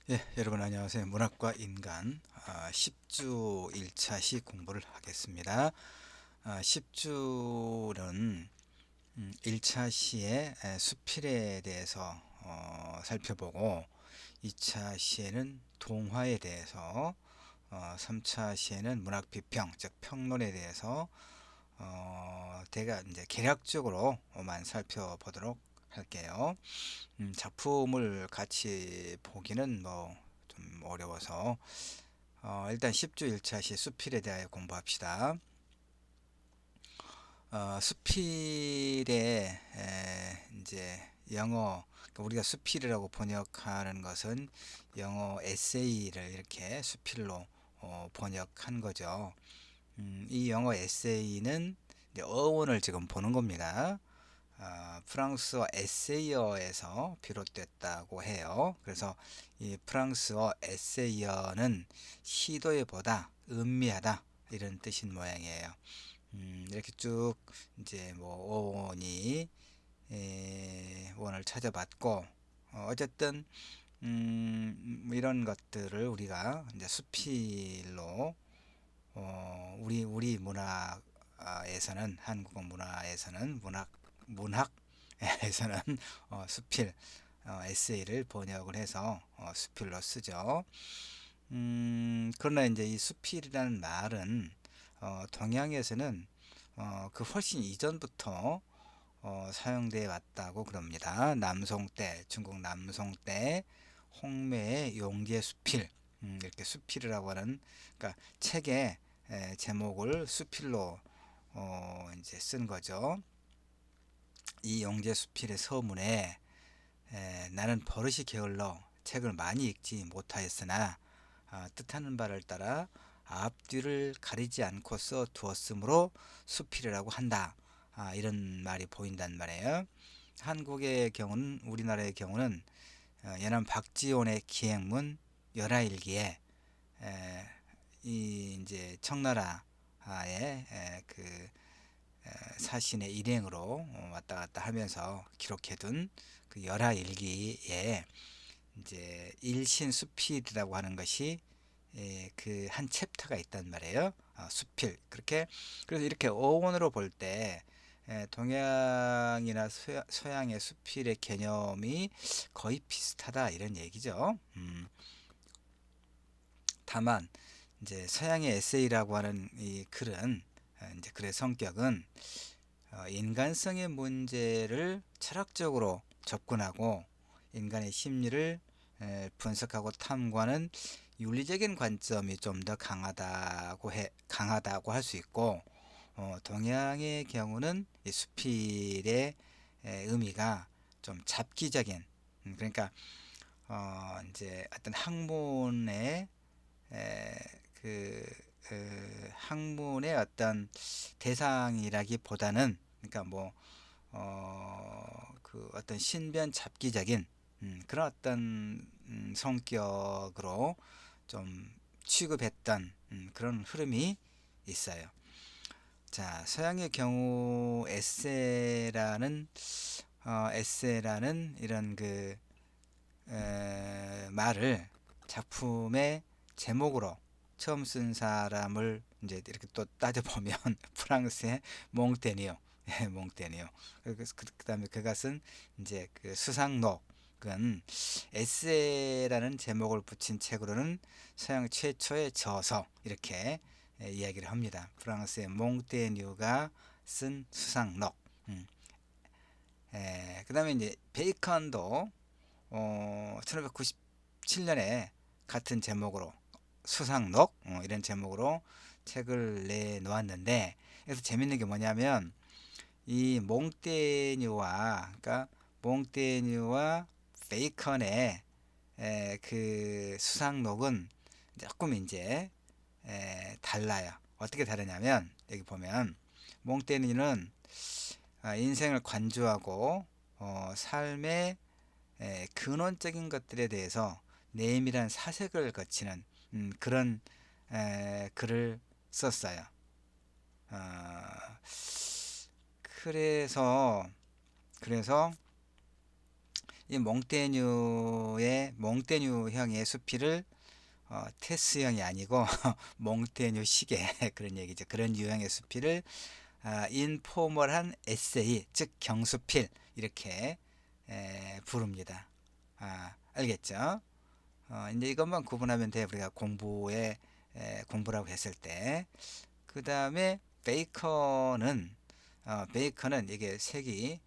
예, 여러분 안녕하세요. 문학과 인간 10주 1차 시 공부를 하겠습니다. 10주는 1차 시의 수필에 대해서 살펴보고 2차 시에는 동화에 대해서 3차 시에는 문학 비평, 즉 평론에 대해서 대가 이제 개략적으로만 살펴보도록 할게요. 작품을 같이 보기는 뭐 좀 어려워서 일단 10주 1차 시 수필에 대하여 공부합시다. 수필의 이제 영어, 그러니까 우리가 수필이라고 번역하는 것은 영어 에세이를 이렇게 수필로 번역한 거죠. 이 영어 에세이는 이제 어원을 지금 보는 겁니다. 프랑스어 에세이어에서 비롯됐다고 해요. 그래서 이 프랑스어 에세이어는 시도에 보다 음미하다 이런 뜻인 모양이에요. 이렇게 쭉 이제 뭐 어원이 원을 찾아봤고 어쨌든 이런 것들을 우리가 이제 수필로 우리 문화에서는 한국 문화에서는 문학에서는 수필 에세이를 번역을 해서 수필로 쓰죠. 그러나 이제 이 수필이라는 말은 동양에서는 그 훨씬 이전부터 사용되어 왔다고 그럽니다. 남송 때, 중국 남송 때 홍매의 용지의 수필, 이렇게 수필이라고 하는, 그러니까 책의 제목을 수필로 이제 쓴 거죠. 이 용지의 수필의 서문에 나는 버릇이 게을러 책을 많이 읽지 못하였으나 뜻하는 바를 따라 앞뒤를 가리지 않고 써 두었으므로 수필이라고 한다. 이런 말이 보인단 말이에요. 한국의 경우는 우리나라의 경우는 연암 박지원의 기행문 열하일기에 이 이제 청나라의 그 사신의 일행으로 왔다 갔다 하면서 기록해둔 그 열하일기에 이제 일신수필이라고 하는 것이 그 한 챕터가 있단 말이에요. 수필 그렇게. 그래서 이렇게 어원으로 볼 때 동양이나 서양의 수필의 개념이 거의 비슷하다 이런 얘기죠. 다만 이제 서양의 에세이라고 하는 이 글은 이제 글의 성격은 인간성의 문제를 철학적으로 접근하고 인간의 심리를 분석하고 탐구하는 윤리적인 관점이 좀 더 강하다고 할 수 있고, 동양의 경우는 이 수필의 의미가 좀 잡기적인, 그러니까 이제 어떤 학문의 에, 그 학문의 어떤 대상이라기보다는, 그러니까 뭐 그 어떤 신변 잡기적인 그런 어떤 성격으로 좀 취급했던 그런 흐름이 있어요. 자, 서양의 경우 에세라는 이런 그 말을 작품의 제목으로 처음 쓴 사람을 이제 이렇게 또 따져보면 프랑스의 몽테뉴, 예, 몽테뉴. 그다음에 그가 쓴 이제 그 수상록은 에세라는 제목을 붙인 책으로는 서양 최초의 저서 이렇게 이야기를 합니다. 프랑스의 몽테뉴가 쓴 수상록. 그다음에 이제 베이컨도 1597년에 같은 제목으로 수상록 이런 제목으로 책을 내놓았는데, 그래서 재밌는 게 뭐냐면 이 몽테뉴와 베이컨의 그 수상록은 조금 이제 달라요. 어떻게 다르냐면 여기 보면 몽테뉴는 인생을 관조하고 삶의 근원적인 것들에 대해서 내밀한 사색을 거치는 그런 글을 썼어요. 어, 그래서 그래서 이 몽테뉴형의 수필을 테스형이 아니고 몽테뉴식의 그런 얘기죠. 그런 유형의 수필을 인포멀한 에세이, 즉 경수필 이렇게 부릅니다. 알겠죠? 이제 이것만 구분하면 돼. 우리가 공부라고 했을 때. 그 다음에 베이컨은 이게 색이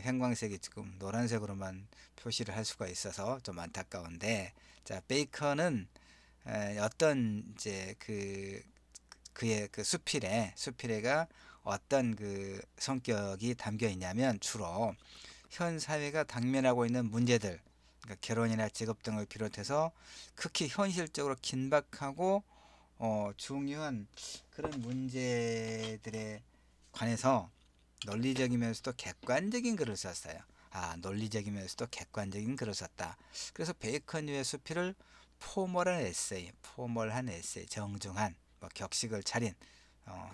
형광색이 지금 노란색으로만 표시를 할 수가 있어서 좀 안타까운데, 자, 베이컨은 어떤 이제 그의 그 수필에가 어떤 그 성격이 담겨 있냐면, 주로 현 사회가 당면하고 있는 문제들, 그러니까 결혼이나 직업 등을 비롯해서 극히 현실적으로 긴박하고 중요한 그런 문제들에 관해서 논리적이면서도 객관적인 글을 썼어요. 논리적이면서도 객관적인 글을 썼다. 그래서 베이컨류의 수필을 포멀한 에세이, 정중한, 뭐 격식을 차린,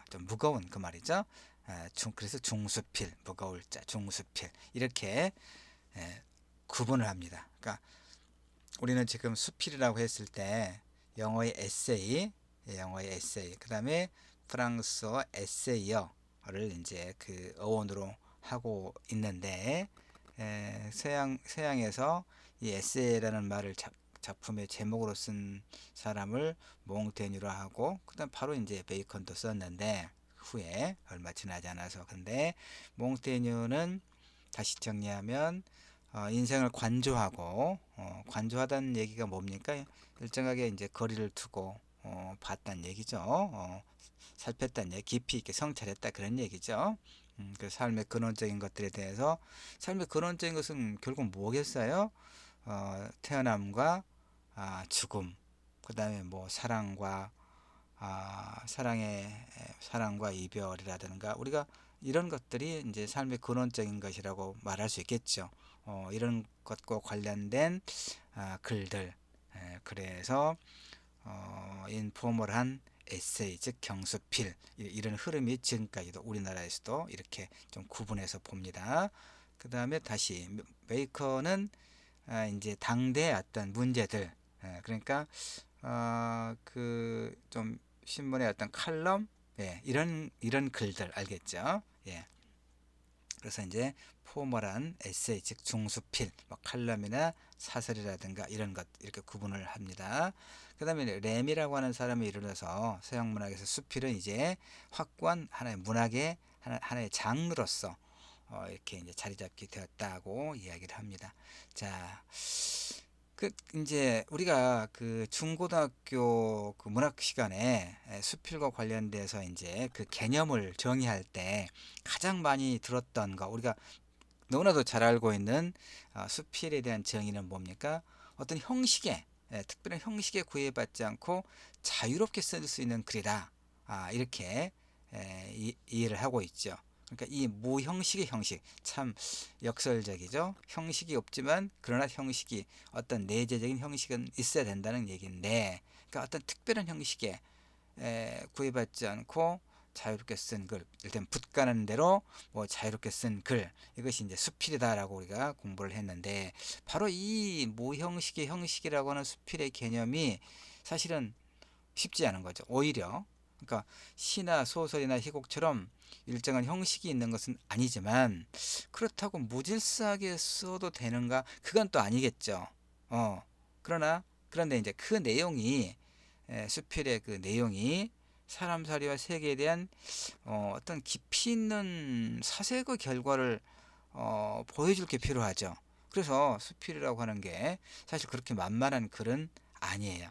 좀 무거운 그 말이죠. 그래서 중수필, 무거울 자, 중수필 이렇게 구분을 합니다. 그러니까 우리는 지금 수필이라고 했을 때 영어의 에세이, 그 다음에 프랑스어 에세이어를 이제 그 어원으로 하고 있는데, 서양에서 이 에세이라는 말을 작품의 제목으로 쓴 사람을 몽테뉴로 하고, 그다음 바로 이제 베이컨도 썼는데, 후에 얼마 지나지 않아서. 근데 몽테뉴는 다시 정리하면 인생을 관조하다는 얘기가 뭡니까? 일정하게 이제 거리를 두고 봤다는 얘기죠. 살폈다는 얘기, 깊이 있게 성찰했다 그런 얘기죠. 그 삶의 근원적인 것들에 대해서. 삶의 근원적인 것은 결국 뭐겠어요? 태어남과 죽음, 그 다음에 뭐 사랑과 이별이라든가, 우리가 이런 것들이 이제 삶의 근원적인 것이라고 말할 수 있겠죠. 이런 것과 관련된 글들. 그래서 인포멀한 에세이, 즉 경수필, 이런 흐름이 지금까지도 우리나라에서도 이렇게 좀 구분해서 봅니다. 그 다음에 다시 베이컨은 이제 당대의 어떤 문제들, 그러니까 그 좀 신문의 어떤 칼럼, 이런 글들 알겠죠? 예. 그래서 이제 포멀한 에세이, 즉 중수필, 뭐 칼럼이나 사설이라든가 이런 것 이렇게 구분을 합니다. 그 다음에 램이라고 하는 사람이 이르러서 서양 문학에서 수필은 이제 확고한 하나의 문학의 하나의 장르로서 이렇게 이제 자리 잡게 되었다고 이야기를 합니다. 자, 이제 우리가 그 중고등학교 그 문학 시간에 수필과 관련돼서 이제 그 개념을 정의할 때 가장 많이 들었던 거, 우리가 너무나도 잘 알고 있는 수필에 대한 정의는 뭡니까? 어떤 형식에, 특별한 형식에 구애받지 않고 자유롭게 쓸 수 있는 글이다. 이렇게 이해를 하고 있죠. 그러니까 이 무형식의 형식, 참 역설적이죠. 형식이 없지만 그러나 형식이, 어떤 내재적인 형식은 있어야 된다는 얘기인데, 그러니까 어떤 특별한 형식에 구애받지 않고 자유롭게 쓴 글, 일단 붓가는 대로 뭐 자유롭게 쓴 글, 이것이 이제 수필이다라고 우리가 공부를 했는데, 바로 이 무형식의 형식이라고 하는 수필의 개념이 사실은 쉽지 않은 거죠. 오히려, 그러니까 시나 소설이나 희곡처럼 일정한 형식이 있는 것은 아니지만, 그렇다고 무질서하게 써도 되는가? 그건 또 아니겠죠. 그런데 이제 그 내용이, 수필의 그 내용이 사람살이와 세계에 대한 어떤 깊이 있는 사색의 결과를 보여줄 게 필요하죠. 그래서 수필이라고 하는 게 사실 그렇게 만만한 글은 아니에요.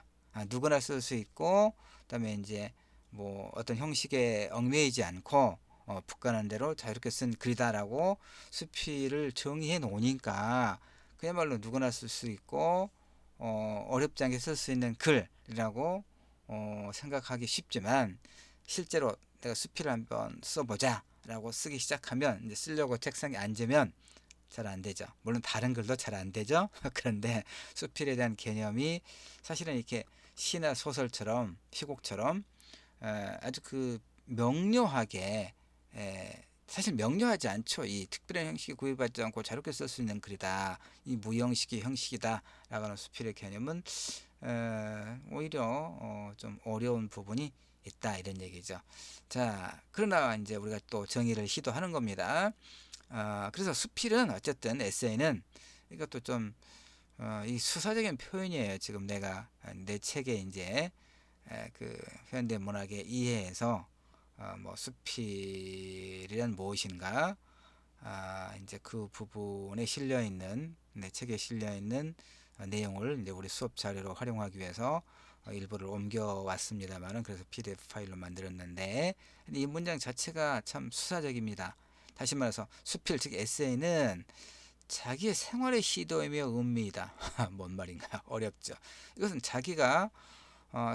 누구나 쓸 수 있고, 그다음에 이제 뭐 어떤 형식에 얽매이지 않고 붓가는 대로 자유롭게 쓴 글이다라고 수필을 정의해 놓으니까 그야말로 누구나 쓸 수 있고 어렵지 않게 쓸 수 있는 글이라고 생각하기 쉽지만, 실제로 내가 수필을 한번 써보자 라고 쓰기 시작하면, 이제 쓰려고 책상에 앉으면 잘 안 되죠. 물론 다른 글도 잘 안 되죠. 그런데 수필에 대한 개념이 사실은 이렇게 시나 소설처럼 희곡처럼 아주 그 명료하게 사실 명료하지 않죠. 이 특별한 형식이 구애받지 않고 자유롭게 쓸 수 있는 글이다. 이 무형식의 형식이다. 라고 하는 수필의 개념은 오히려 좀 어려운 부분이 있다. 이런 얘기죠. 자, 그러나 이제 우리가 또 정의를 시도하는 겁니다. 그래서 수필은 어쨌든 에세이는 이것도 좀 이 수사적인 표현이에요. 지금 내가 내 책에 이제 그 현대 문학의 이해에서 뭐 수필이란 무엇인가 이제 그 부분에 실려 있는 내 책에 실려 있는 내용을 이제 우리 수업 자료로 활용하기 위해서 일부를 옮겨 왔습니다만은 그래서 PDF 파일로 만들었는데 이 문장 자체가 참 수사적입니다. 다시 말해서 수필 즉 에세이는 자기의 생활의 시도이며 의미이다. 뭔 말인가 어렵죠. 이것은 자기가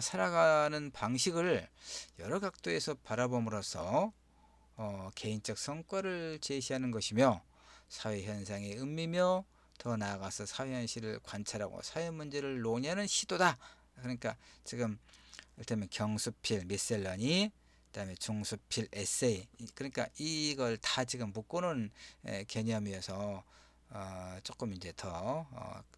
살아가는 방식을 여러 각도에서 바라봄으로써 개인적 성과를 제시하는 것이며 사회 현상의 의미며 더 나아가서 사회 현실을 관찰하고 사회 문제를 논의하는 시도다. 그러니까 지금 이를테면 경수필, 미셀러니, 그다음에 중수필, 에세이. 그러니까 이걸 다 지금 묶어놓은 개념이어서 조금 이제 더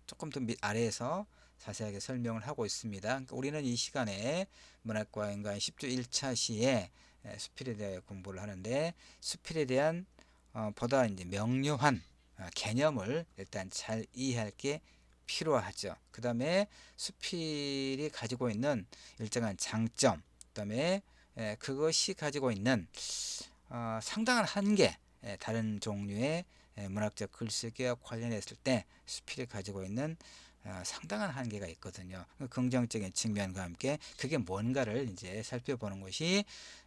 조금 더 아래에서 자세하게 설명을 하고 있습니다. 그러니까 우리는 이 시간에 문학과인과의 10주 1차 시에 수필에 대해 공부를 하는데 수필에 대한 보다 이제 명료한 개념을 일단 잘 이해할 게 필요하죠. 그 다음에 수필이 가지고 있는 일정한 장점, 그 다음에 그것이 가지고 있는 상당한 한계, 다른 종류의 문학적 글쓰기와 관련했을 때 수필이 가지고 있는 상당한 한계가 있거든요. 긍정적인 측면과 함께 그게 뭔가를 이제 살펴보는 것이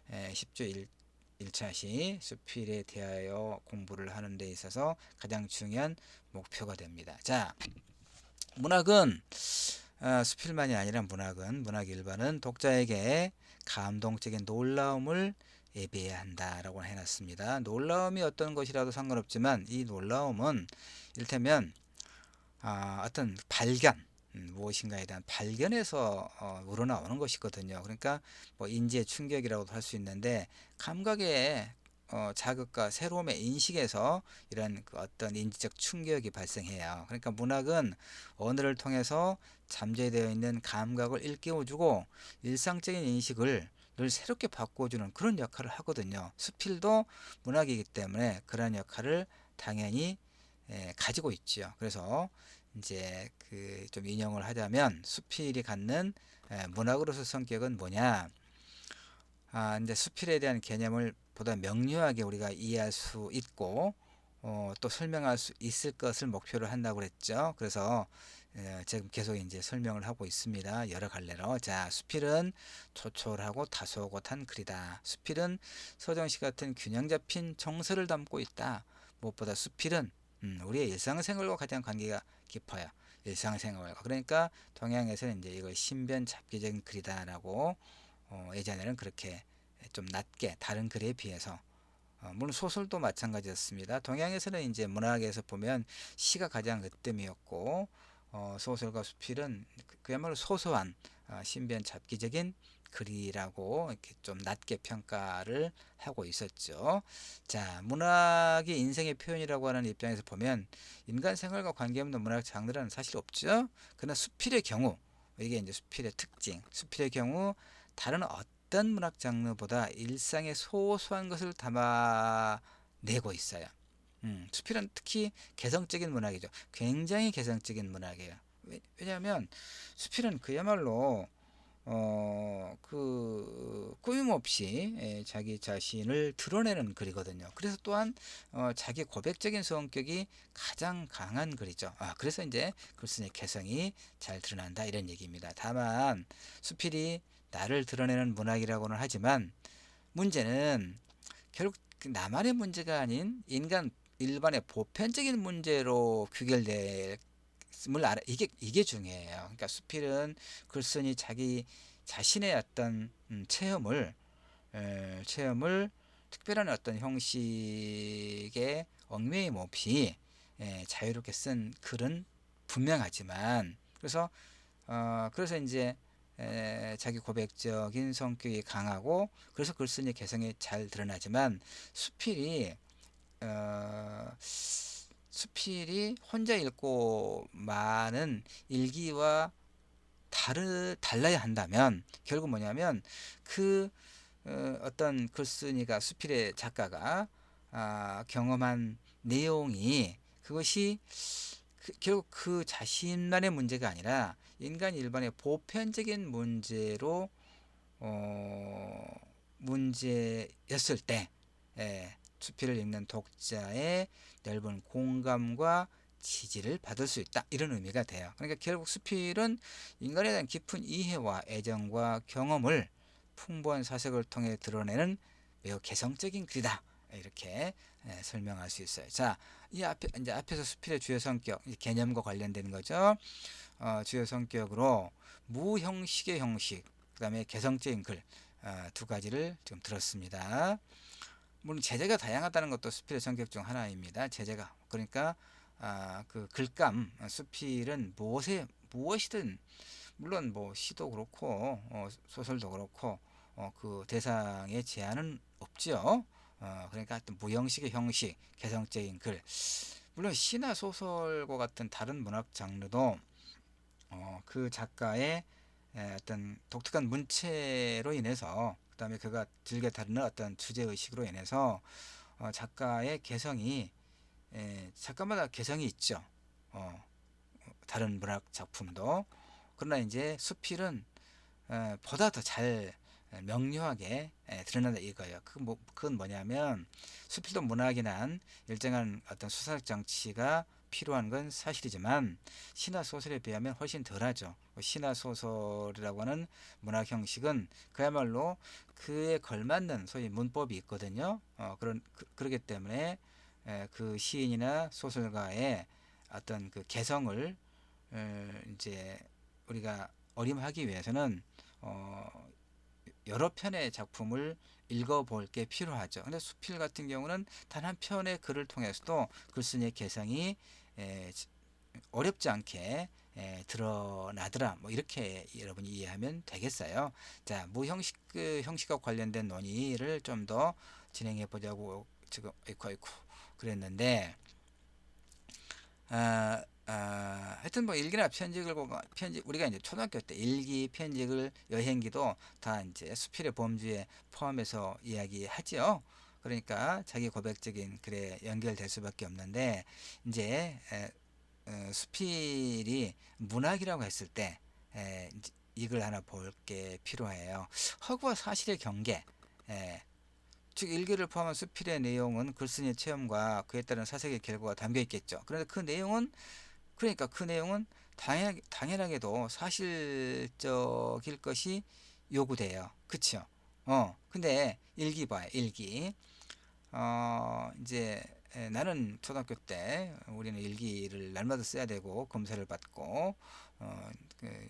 10주 1차 시 수필에 대하여 공부를 하는 데 있어서 가장 중요한 목표가 됩니다. 자, 문학은 수필만이 아니라 문학 일반은 독자에게 감동적인 놀라움을 예비해야 한다라고 해놨습니다. 놀라움이 어떤 것이라도 상관없지만 이 놀라움은 이를테면 어떤 발견, 무엇인가에 대한 발견에서 우러나오는 것이거든요. 그러니까 뭐 인지의 충격이라고도 할 수 있는데 감각의 자극과 새로움의 인식에서 이런 그 어떤 인지적 충격이 발생해요. 그러니까 문학은 언어를 통해서 잠재되어 있는 감각을 일깨워주고 일상적인 인식을 늘 새롭게 바꿔주는 그런 역할을 하거든요. 수필도 문학이기 때문에 그런 역할을 당연히 가지고 있죠. 그래서 이제 그 좀 인용을 하자면 수필이 갖는 문학으로서 성격은 뭐냐? 이제 수필에 대한 개념을 보다 명료하게 우리가 이해할 수 있고 또 설명할 수 있을 것을 목표로 한다고 그랬죠. 그래서 지금 계속 이제 설명을 하고 있습니다. 여러 갈래로. 자, 수필은 초촐하고 다소곳한 글이다. 수필은 서정시 같은 균형 잡힌 정서를 담고 있다. 무엇보다 수필은 우리의 일상생활과 가장 관계가 깊어요. 일상생활과. 그러니까 동양에서는 이제 이걸 신변 잡기적인 글이다라고 예전에는 그렇게 좀 낮게 다른 글에 비해서 물론 소설도 마찬가지였습니다. 동양에서는 이제 문학에서 보면 시가 가장 으뜸이었고 소설과 수필은 그야말로 소소한 신변 잡기적인 글이라고 이렇게 좀 낮게 평가를 하고 있었죠. 자, 문학이 인생의 표현이라고 하는 입장에서 보면 인간 생활과 관계없는 문학 장르는 사실 없죠. 그러나 수필의 경우 이게 이제 수필의 특징. 수필의 경우 다른 어떤 문학 장르보다 일상의 소소한 것을 담아내고 있어요. 수필은 특히 개성적인 문학이죠. 굉장히 개성적인 문학이에요. 왜냐하면 수필은 그야말로 그 꾸밈없이 자기 자신을 드러내는 글이거든요. 그래서 또한 자기 고백적인 성격이 가장 강한 글이죠. 그래서 이제 글쓴이의 개성이 잘 드러난다 이런 얘기입니다. 다만 수필이 나를 드러내는 문학이라고는 하지만 문제는 결국 나만의 문제가 아닌 인간 일반의 보편적인 문제로 귀결됨을 알아. 이게 중요해요. 그러니까 수필은 글쓴이 자기 자신의 어떤 체험을 특별한 어떤 형식의 얽매임 없이 자유롭게 쓴 글은 분명하지만 그래서 이제 자기 고백적인 성격이 강하고 그래서 글쓴이 개성이 잘 드러나지만 수필이 어, 수필이 혼자 읽고 많은 일기와 달라야 한다면 결국 뭐냐면 그 어떤 글쓴이가 수필의 작가가 경험한 내용이 그것이 결국 그 자신만의 문제가 아니라 인간 일반의 보편적인 문제로 문제였을 때 수필을 읽는 독자의 넓은 공감과 지지를 받을 수 있다 이런 의미가 돼요. 그러니까 결국 수필은 인간에 대한 깊은 이해와 애정과 경험을 풍부한 사색을 통해 드러내는 매우 개성적인 글이다 이렇게 설명할 수 있어요. 자, 이 앞에 이제 앞에서 수필의 주요 성격 개념과 관련된 거죠. 주요 성격으로 무형식의 형식, 그다음에 개성적인 글 두 가지를 지금 들었습니다. 물론 제재가 다양하다는 것도 수필의 성격 중 하나입니다. 제재가 그러니까 그 글감 수필은 무엇이든 물론 뭐 시도 그렇고 소설도 그렇고 그 대상의 제한은 없죠. 그러니까 하여튼 무형식의 형식, 개성적인 글. 물론 시나 소설과 같은 다른 문학 장르도 그 작가의 어떤 독특한 문체로 인해서 그다음에 그가 즐겨 다루는 어떤 주제 의식으로 인해서 작가의 개성이 작가마다 개성이 있죠. 어, 다른 문학 작품도 그러나 이제 수필은 보다 더 잘 명료하게 드러난다 이거예요. 그건 뭐냐면 수필도 문학이란 일정한 어떤 수사적 장치가 필요한 건 사실이지만 시나 소설에 비하면 훨씬 덜하죠. 시나 소설이라고 하는 문학 형식은 그야말로 그에 걸맞는 소위 문법이 있거든요. 그러기 때문에 그 시인이나 소설가의 어떤 그 개성을 이제 우리가 어림하기 위해서는 여러 편의 작품을 읽어볼 게 필요하죠. 근데 수필 같은 경우는 단 한 편의 글을 통해서도 글쓴이의 개성이 어렵지 않게 드러나더라. 뭐 이렇게 여러분이 이해하면 되겠어요. 자, 무형식 형식과 관련된 논의를 좀 더 진행해 보자고 지금 아이쿠 그랬는데 하여튼 뭐 일기나 편집 우리가 이제 초등학교 때 일기, 편집을 여행기도 다 이제 수필의 범주에 포함해서 이야기하죠. 그러니까 자기 고백적인 글에 연결될 수밖에 없는데 이제 수필이 문학이라고 했을 때 이걸 하나 볼 게 필요해요. 허구와 사실의 경계. 에, 즉 일기를 포함한 수필의 내용은 글쓴이의 체험과 그에 따른 사색의 결과가 담겨 있겠죠. 그런데 그 내용은 당연하게도 사실적일 것이 요구돼요. 그쵸? 근데 일기 봐요. 일기. 이제 나는 초등학교 때 우리는 일기를 날마다 써야 되고 검사를 받고 그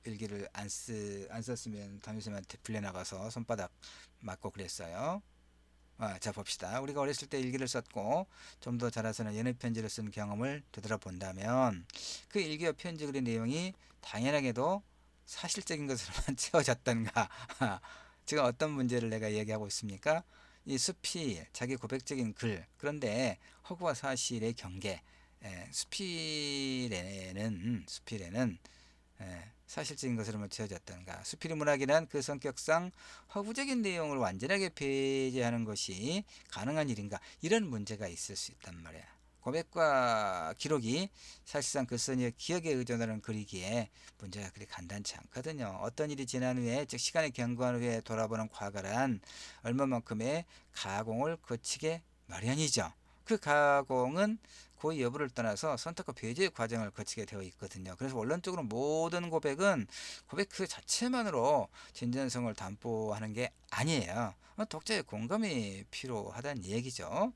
일기를 안 썼으면 담임선생님한테 불려나가서 손바닥 맞고 그랬어요. 자 봅시다. 우리가 어렸을 때 일기를 썼고 좀 더 자라서는 연애 편지를 쓴 경험을 되돌아본다면 그 일기와 편지 글의 내용이 당연하게도 사실적인 것으로만 채워졌던가 지금 어떤 문제를 내가 얘기하고 있습니까? 이 수필, 자기 고백적인 글 그런데 허구와 사실의 경계 수필에는 사실적인 것으로만 채워졌던가 수필의 문학이란 그 성격상 허구적인 내용을 완전하게 배제하는 것이 가능한 일인가 이런 문제가 있을 수 있단 말이야. 고백과 기록이 사실상 글쓴이의 기억에 의존하는 글이기에 문제가 그리 간단치 않거든요. 어떤 일이 지난 후에 즉 시간이 경과한 후에 돌아보는 과거란 얼마만큼의 가공을 거치게 마련이죠. 그 가공은 고의 여부를 떠나서 선택과 배제의 과정을 거치게 되어 있거든요. 그래서 원론적으로 모든 고백은 고백 그 자체만으로 진전성을 담보하는 게 아니에요. 독자의 공감이 필요하다는 얘기죠.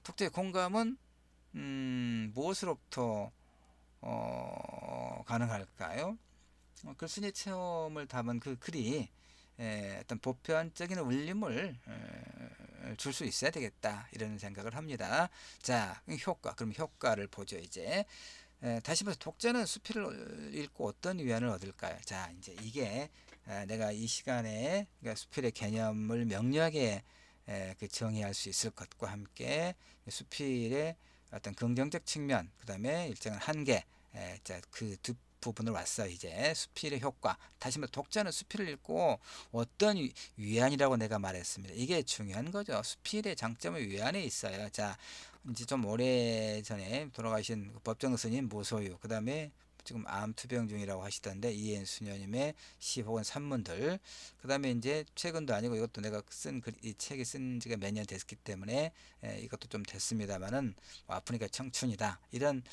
독자의 공감은 무엇으로부터 가능할까요? 글쓴이 체험을 담은 그 글이 어떤 보편적인 울림을 줄 수 있어야 되겠다 이런 생각을 합니다. 자, 그럼 효과를 보죠 이제. 다시 말해서 독자는 수필을 읽고 어떤 위안을 얻을까요? 자, 이제 이게 내가 이 시간에 그러니까 수필의 개념을 명료하게 그 정의할 수 있을 것과 함께 수필의 어떤 긍정적 측면, 그 다음에 일정한 한계, 자, 그 두 부분을 왔어. 이제 수필의 효과. 다시 말해 독자는 수필을 읽고 어떤 위안이라고 내가 말했습니다. 이게 중요한 거죠. 수필의 장점은 위안에 있어요. 자, 이제 좀 오래 전에 돌아가신 법정 스님 모소유, 그 다음에 지금 암 투병 중이라고 하시던데 이앤수녀님의 시 혹은 산문들, 그 다음에 이제 최근도 아니고 이것도 내가 쓴 이 책이 쓴 지가 몇 년 됐기 때문에 이것도 좀 됐습니다만은 뭐 아프니까 청춘이다 이런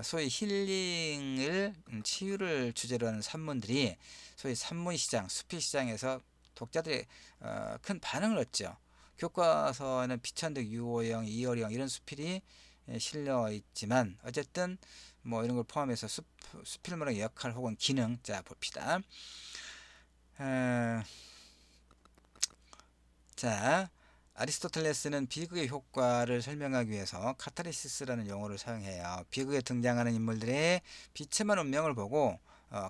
소위 힐링을 치유를 주제로 하는 산문들이 소위 산문 시장, 수필 시장에서 독자들의 큰 반응을 얻죠. 교과서에는 피천득, 유호영, 이어령 이런 수필이 실려 있지만 어쨌든 뭐 이런 걸 포함해서 수필문학의 역할 혹은 기능, 자 봅시다. 자, 아리스토텔레스는 비극의 효과를 설명하기 위해서 카타르시스라는 용어를 사용해요. 비극에 등장하는 인물들의 비참한 운명을 보고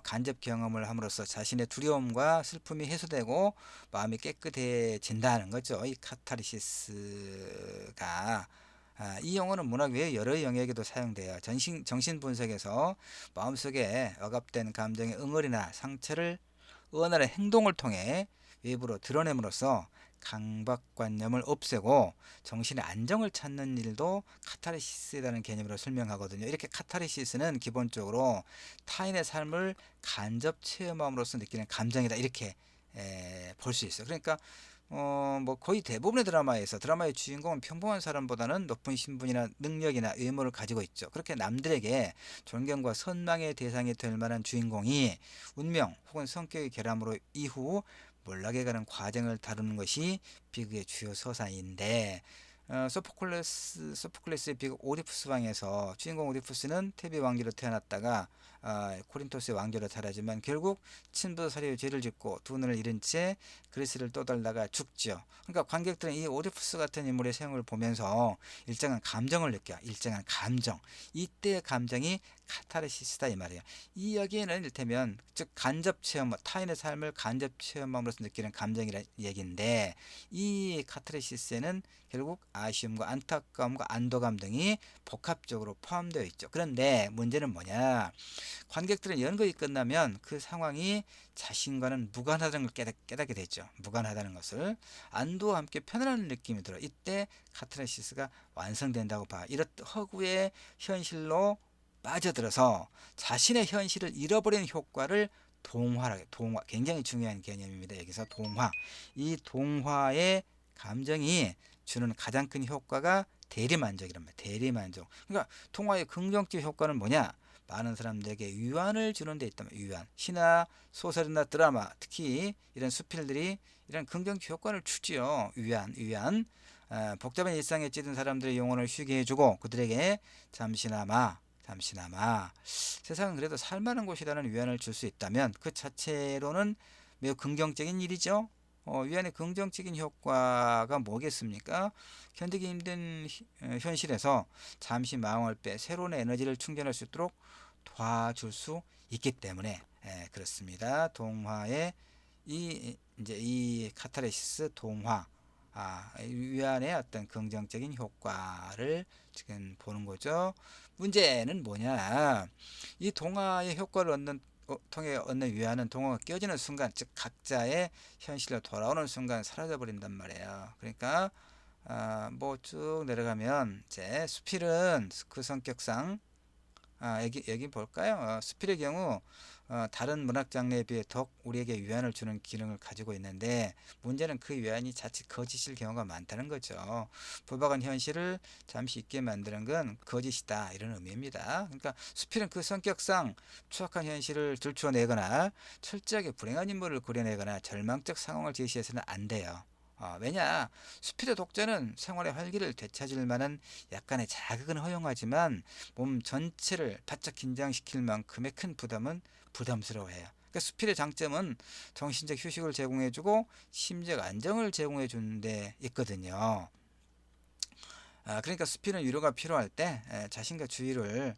간접 경험을 함으로써 자신의 두려움과 슬픔이 해소되고 마음이 깨끗해진다는 거죠. 이 카타르시스가 이 용어는 문학 외의 여러 영역에도 사용돼요. 정신 분석에서 마음속에 억압된 감정의 응어리나 상처를 의원의 행동을 통해 외부로 드러냄으로써 강박관념을 없애고 정신의 안정을 찾는 일도 카타르시스라는 개념으로 설명하거든요. 이렇게 카타르시스는 기본적으로 타인의 삶을 간접 체험함으로써 느끼는 감정이다. 이렇게 볼 수 있어요. 그러니까 뭐 거의 대부분의 드라마의 주인공은 평범한 사람보다는 높은 신분이나 능력이나 외모를 가지고 있죠. 그렇게 남들에게 존경과 선망의 대상이 될 만한 주인공이 운명 혹은 성격의 결함으로 이후 몰락해 가는 과정을 다루는 것이 비극의 주요 서사인데 소포클레스의 비극 오디푸스 왕에서 주인공 오디푸스는 테비 왕조로 태어났다가 코린토스의 왕조로 자라지만 결국 친부 사료의 죄를 짓고 두 눈을 잃은 채 그리스를 떠돌다가 죽죠. 그러니까 관객들은 이 오디푸스 같은 인물의 생을 보면서 일정한 감정을 느껴. 일정한 감정. 이때의 감정이 카타르시스다 이 말이에요. 이 이야기에는 이를테면 즉 간접 체험, 타인의 삶을 간접 체험함으로써 느끼는 감정이라는 얘기인데 이 카타르시스에는 결국 아쉬움과 안타까움과 안도감 등이 복합적으로 포함되어 있죠. 그런데 문제는 뭐냐? 관객들은 연극이 끝나면 그 상황이 자신과는 무관하다는 걸 깨닫게 되죠. 무관하다는 것을 안도와 함께 편안한 느낌이 들어. 이때 카타르시스가 완성된다고 봐. 이렇 허구의 현실로 빠져들어서 자신의 현실을 잃어버리는 효과를 동화 굉장히 중요한 개념입니다. 여기서 이 동화의 감정이 주는 가장 큰 효과가 대리만족이란 말이에요. 대리만족. 그러니까 동화의 긍정적 효과는 뭐냐? 많은 사람들에게 위안을 주는 데 있다면 위안. 시나 소설이나 드라마, 특히 이런 수필들이 이런 긍정적 효과를 주지요. 위안. 복잡한 일상에 찌든 사람들의 영혼을 쉬게 해주고 그들에게 잠시나마 세상은 그래도 살만한 곳이라는 위안을 줄 수 있다면 그 자체로는 매우 긍정적인 일이죠. 위안의 긍정적인 효과가 뭐겠습니까? 견디기 힘든 현실에서 잠시 마음을 빼 새로운 에너지를 충전할 수 있도록 도와줄 수 있기 때문에 그렇습니다. 동화의 이 카타르시스 동화 위안의 어떤 긍정적인 효과를 지금 보는 거죠. 문제는 뭐냐? 이 동화의 효과를 통해 얻는 위안은 동화가 깨어지는 순간, 즉 각자의 현실로 돌아오는 순간 사라져 버린단 말이에요. 그러니까 뭐 쭉 내려가면 이제 수필은 그 성격상 여기 볼까요? 수필의 경우 다른 문학 장르에 비해 더욱 우리에게 위안을 주는 기능을 가지고 있는데 문제는 그 위안이 자칫 거짓일 경우가 많다는 거죠. 불박한 현실을 잠시 잊게 만드는 건 거짓이다 이런 의미입니다. 그러니까 수필은 그 성격상 추악한 현실을 들추어내거나 철저하게 불행한 인물을 그려내거나 절망적 상황을 제시해서는 안 돼요. 왜냐 수필의 독자는 생활의 활기를 되찾을 만한 약간의 자극은 허용하지만 몸 전체를 바짝 긴장시킬 만큼의 큰 부담은 부담스러워해요. 그러니까 수필의 장점은 정신적 휴식을 제공해주고 심적 안정을 제공해 주는 데 있거든요. 그러니까 수필은 위로가 필요할 때 자신과 주위를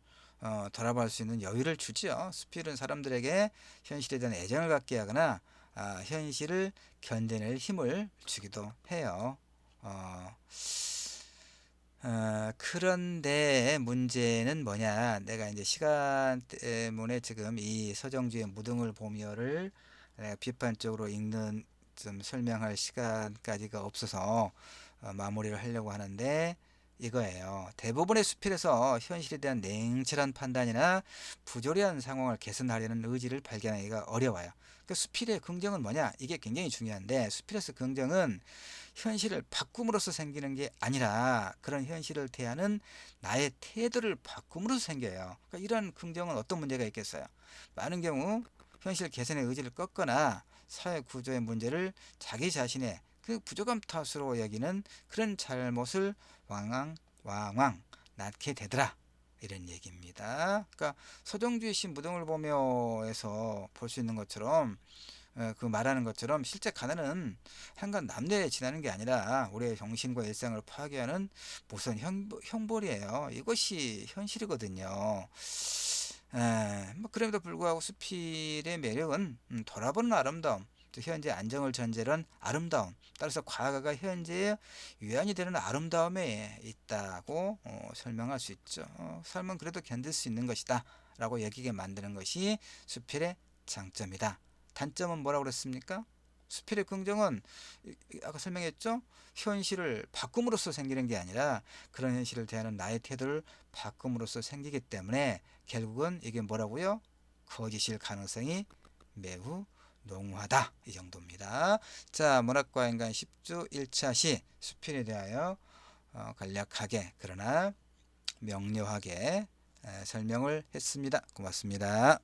돌아볼 수 있는 여유를 주죠. 수필은 사람들에게 현실에 대한 애정을 갖게 하거나 현실을 견뎌낼 힘을 주기도 해요. 어, 그런데 문제는 뭐냐? 내가 이제 시간 때문에 지금 이 서정주의 무등을 보며를 내가 비판적으로 읽는 좀 설명할 시간까지가 없어서 마무리를 하려고 하는데 이거예요. 대부분의 수필에서 현실에 대한 냉철한 판단이나 부조리한 상황을 개선하려는 의지를 발견하기가 어려워요. 그 수필의 긍정은 뭐냐? 이게 굉장히 중요한데 수필에서 긍정은 현실을 바꿈으로써 생기는 게 아니라 그런 현실을 대하는 나의 태도를 바꿈으로써 생겨요. 그러니까 이런 긍정은 어떤 문제가 있겠어요? 많은 경우 현실 개선의 의지를 꺾거나 사회 구조의 문제를 자기 자신의 그 부족함 탓으로 여기는 그런 잘못을 왕왕 낳게 되더라. 이런 얘기입니다. 그러니까 서정주의 시 무등을 보며에서 볼 수 있는 것처럼 그 말하는 것처럼 실제 가난은 한간 남녀에 지나는 게 아니라 우리의 정신과 일상을 파괴하는 무슨 형벌이에요. 이것이 현실이거든요. 뭐 그럼에도 불구하고 수필의 매력은 돌아보는 아름다움, 또 현재 안정을 전제로 한 아름다움, 따라서 과거가 현재의 유한이 되는 아름다움에 있다고 설명할 수 있죠. 삶은 그래도 견딜 수 있는 것이다 라고 여기게 만드는 것이 수필의 장점이다. 단점은 뭐라고 그랬습니까? 수필의 긍정은 아까 설명했죠? 현실을 바꿈으로써 생기는 게 아니라 그런 현실을 대하는 나의 태도를 바꿈으로써 생기기 때문에 결국은 이게 뭐라고요? 거짓일 가능성이 매우 농후하다. 이 정도입니다. 자, 문학과 인간 10주 1차 시 수필에 대하여 간략하게 그러나 명료하게 설명을 했습니다. 고맙습니다.